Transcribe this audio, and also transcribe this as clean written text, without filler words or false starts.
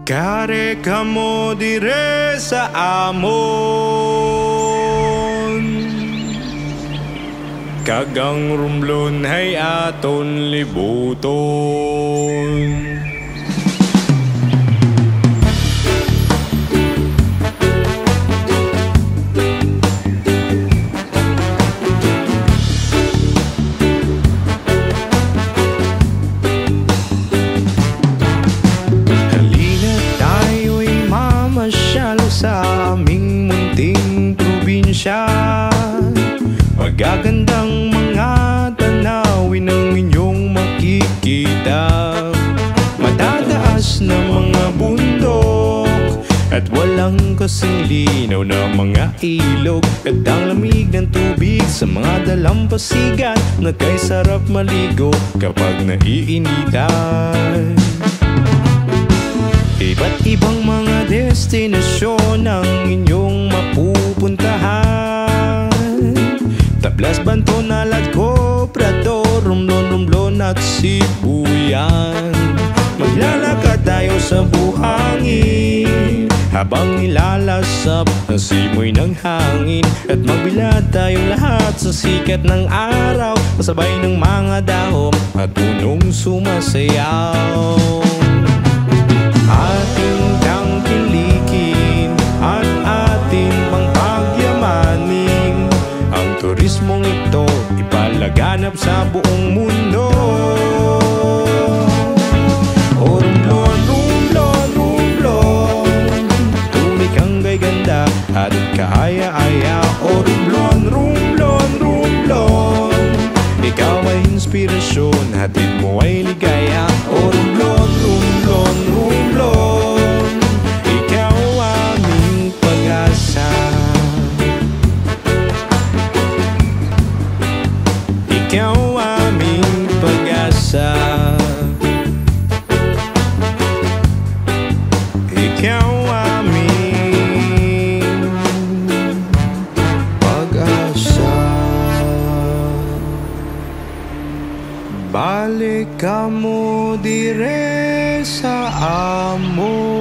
Kare kamo dire sa amon, kagang rumblon hay aton libuton. Sa aming munting probinsya, magagandang mga tanawin ang inyong makikita. Matataas na mga bundok at walang kasing linaw na mga ilog. At ang lamig ng tubig sa mga dalampasigan na kay sarap maligo kapag naiinitan. Iba't ibang mga destinasyon ang inyong mapupuntahan. Tablas, Banton, Alad, Cobrador, Romblon at Sibuyan. Maglalakad tayo sa buhangin habang nilalasap ang simoy ng hangin. At magbilad tayong lahat sa sikat ng araw, kasabay ng mga dahon at punong sumasayaw. Ating tangkilikin at ating pangpagyamanin ang turismong ito, ipalaganap sa buong mundo. O Romblon, Romblon, Romblon, tunay kang gay ganda at kaaya-aya. O Romblon, Romblon, Romblon, ikaw ay inspirasyon, hatid mo ay ligaya. O Romblon, Romblon, Romblon, ikaw aming pag-asa. Ikaw aming pag-asa. Ikaw aming pag-asa. Balik ka mo dire sa amon.